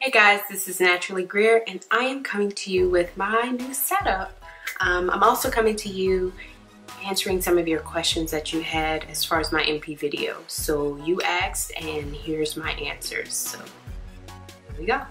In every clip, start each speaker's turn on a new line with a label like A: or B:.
A: Hey guys, this is NaturallyGreer and I am coming to you with my new setup. I'm also coming to you answering some of your questions that you had as far as my NP video. So you asked and here's my answers. So here we go.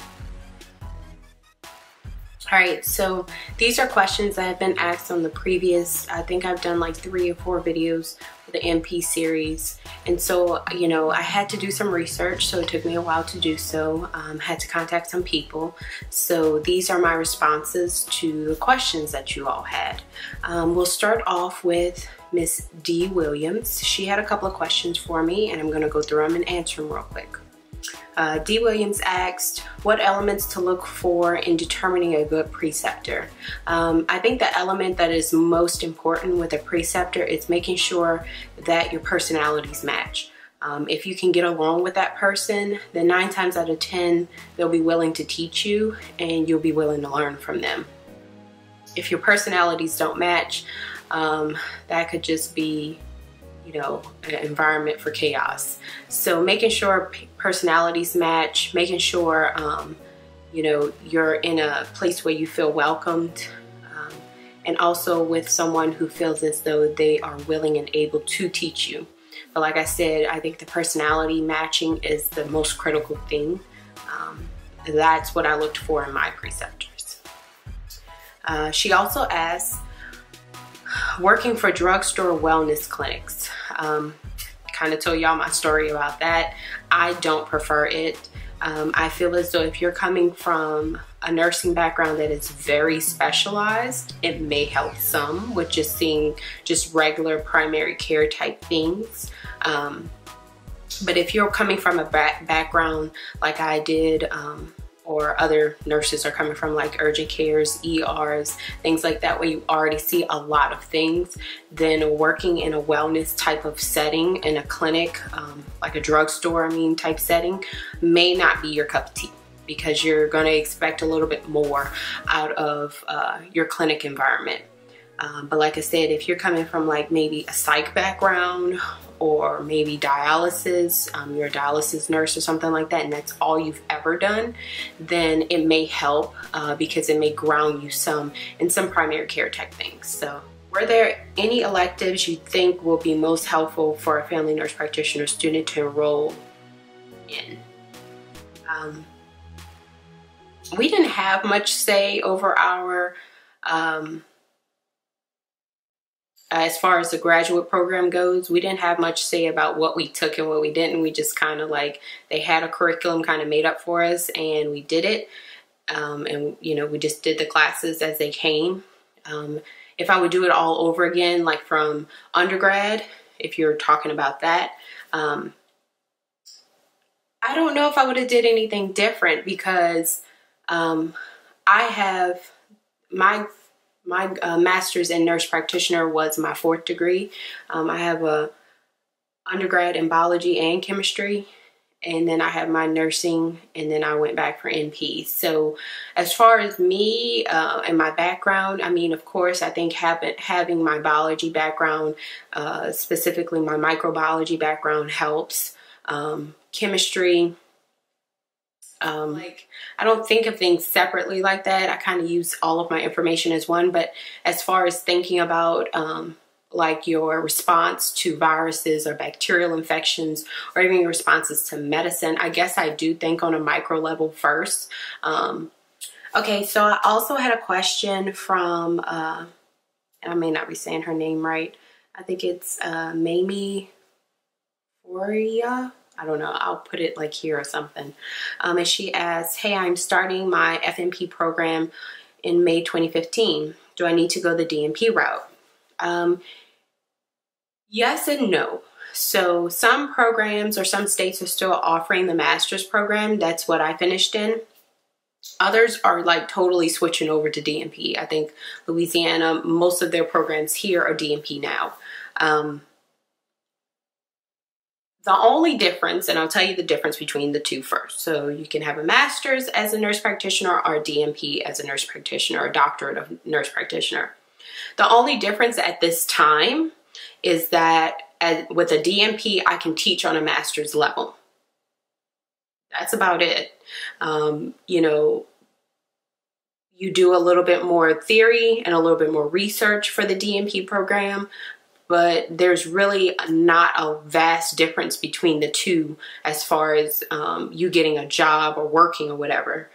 A: Alright, so these are questions that have been asked on the previous, I think I've done like 3 or 4 videos for the NP series. And so, you know, I had to do some research, so it took me a while to do so. Had to contact some people. So these are my responses to the questions that you all had. We'll start off with Miss Dee Williams. She had a couple of questions for me and I'm going to go through them and answer them real quick. Dee Williams asked what elements to look for in determining a good preceptor. I think the element that is most important with a preceptor is making sure that your personalities match. If you can get along with that person, then 9 times out of 10 they'll be willing to teach you and you'll be willing to learn from them. If your personalities don't match, that could just be, you know, an environment for chaos. So making sure personalities match, making sure you know, you're in a place where you feel welcomed, and also with someone who feels as though they are willing and able to teach you. But like I said, I think the personality matching is the most critical thing. That's what I looked for in my preceptors. She also asked, working for drugstore wellness clinics. Kind of told y'all my story about that. I don't prefer it. I feel as though if you're coming from a nursing background that is very specialized, it may help some with just seeing just regular primary care type things. But if you're coming from a background like I did, or other nurses are coming from, like urgent cares, ERs, things like that, where you already see a lot of things, then working in a wellness type of setting in a clinic, like a drugstore, type setting, may not be your cup of tea, because you're gonna expect a little bit more out of your clinic environment. But like I said, if you're coming from like maybe a psych background or maybe dialysis, you're a dialysis nurse or something like that, and that's all you've ever done, then it may help because it may ground you some in some primary care type things. So were there any electives you think will be most helpful for a family nurse practitioner student to enroll in? We didn't have much say over our as far as the graduate program goes. We didn't have much say about what we took and what we didn't. We just kind of like, they had a curriculum kind of made up for us and we did it. And you know, we just did the classes as they came. If I would do it all over again, like from undergrad, if you're talking about that, I don't know if I would have did anything different, because I have my master's in nurse practitioner was my 4th degree. I have a undergrad in biology and chemistry, and then I have my nursing, and then I went back for NP. So as far as me and my background, of course, I think having my biology background, specifically my microbiology background, helps. Chemistry, like, I don't think of things separately like that. I kind of use all of my information as one. But as far as thinking about like your response to viruses or bacterial infections, or even your responses to medicine, I guess I do think on a micro level first. Okay, so I also had a question from, I may not be saying her name right. I think it's Maame Foriwaa. I don't know, I'll put it like here or something. And she asked, hey, I'm starting my FNP program in May 2015. Do I need to go the DNP route? Yes and no. So some programs or some states are still offering the master's program. That's what I finished in. Others are like totally switching over to DNP. I think Louisiana, most of their programs here are DNP now. The only difference, and I'll tell you the difference between the two first. So you can have a master's as a nurse practitioner or a DNP as a nurse practitioner, or doctorate of nurse practitioner. The only difference at this time is that with a DNP, I can teach on a master's level. That's about it. You know, you do a little bit more theory and a little bit more research for the DNP program, but there's really not a vast difference between the two as far as you getting a job or working or whatever.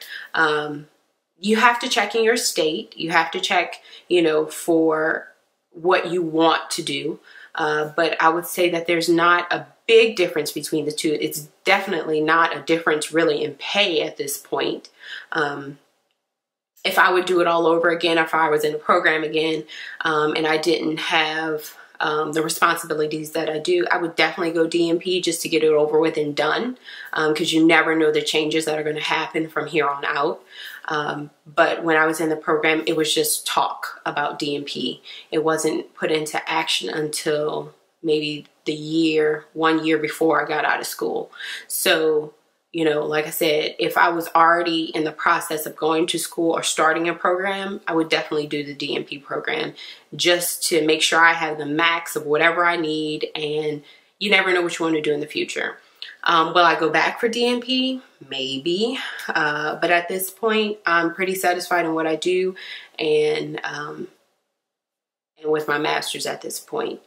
A: You have to check in your state. You have to check, you know, for what you want to do. But I would say that there's not a big difference between the two. It's definitely not a difference really in pay at this point. If I would do it all over again, if I was in a program again, and I didn't have the responsibilities that I do, I would definitely go DNP just to get it over with and done, because you never know the changes that are going to happen from here on out. But when I was in the program, it was just talk about DNP. It wasn't put into action until maybe the 1 year before I got out of school. So, you know, like I said, if I was already in the process of going to school or starting a program, I would definitely do the DNP program just to make sure I have the max of whatever I need, and you never know what you want to do in the future. Will I go back for DNP? Maybe. But at this point, I'm pretty satisfied in what I do, and with my master's at this point.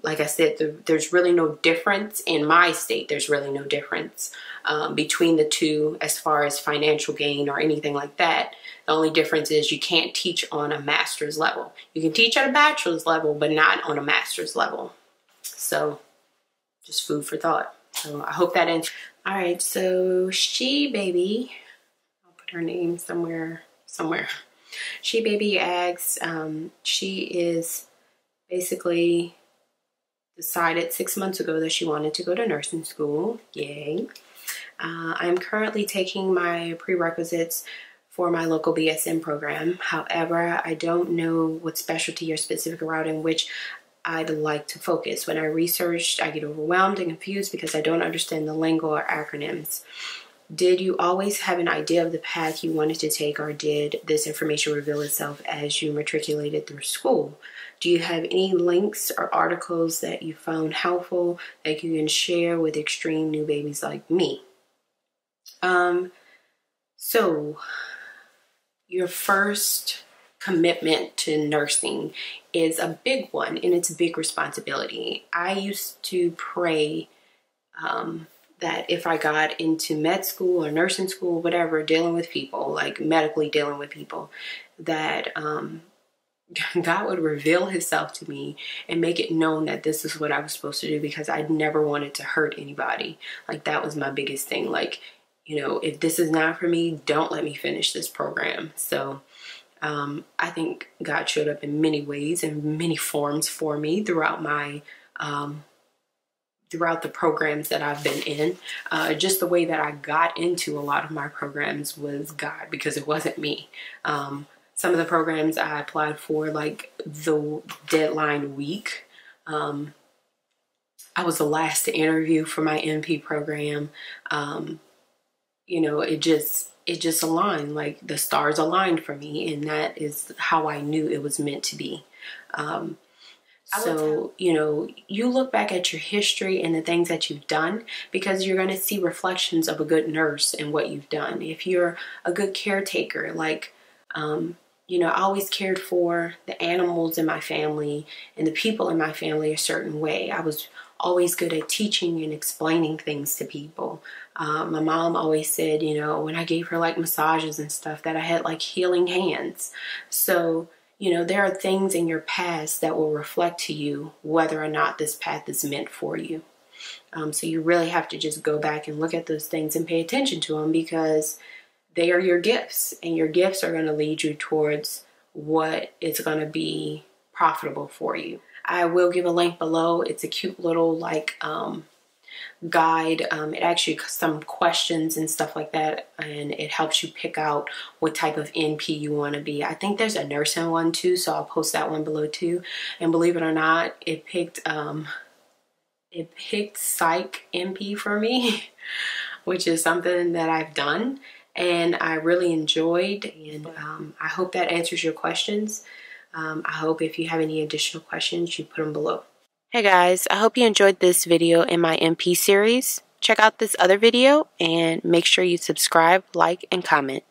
A: Like I said, there's really no difference in my state. There's really no difference between the two as far as financial gain or anything like that. The only difference is you can't teach on a master's level. You can teach at a bachelor's level, but not on a master's level. So just food for thought. So I hope that ends. All right, so sheebaby, I'll put her name somewhere. Sheebaby asks, she is basically decided 6 months ago that she wanted to go to nursing school. Yay. I'm currently taking my prerequisites for my local BSN program. However, I don't know what specialty or specific route in which I'd like to focus. When I researched, I get overwhelmed and confused because I don't understand the lingo or acronyms. Did you always have an idea of the path you wanted to take, or did this information reveal itself as you matriculated through school? Do you have any links or articles that you found helpful that you can share with extreme new babies like me? So your first commitment to nursing is a big one, and it's a big responsibility. I used to pray that if I got into med school or nursing school, whatever, dealing with people, like medically dealing with people, that God would reveal himself to me and make it known that this is what I was supposed to do, because I never wanted to hurt anybody. Like, that was my biggest thing. Like, you know, if this is not for me, don't let me finish this program. So I think God showed up in many ways and many forms for me throughout my throughout the programs that I've been in. Just the way that I got into a lot of my programs was God, because it wasn't me. Some of the programs I applied for, like the deadline week, I was the last to interview for my NP program. You know, it just aligned, like the stars aligned for me, and that is how I knew it was meant to be. So, you know, you look back at your history and the things that you've done, because you're going to see reflections of a good nurse in what you've done. If you're a good caretaker, like, you know, I always cared for the animals in my family and the people in my family a certain way. I was always good at teaching and explaining things to people. My mom always said, you know, when I gave her like massages and stuff, that I had like healing hands. So, you know, there are things in your past that will reflect to you whether or not this path is meant for you. So you really have to just go back and look at those things and pay attention to them, because they are your gifts, and your gifts are going to lead you towards what is going to be profitable for you. I will give a link below. It's a cute little like guide. It actually some questions and stuff like that, and it helps you pick out what type of NP you want to be. I think there's a nursing one too, so I'll post that one below too. And believe it or not, it picked psych NP for me, which is something that I've done and I really enjoyed, and I hope that answers your questions. I hope if you have any additional questions, you put them below. Hey guys, I hope you enjoyed this video in my NP series. check out this other video and make sure you subscribe, like, and comment.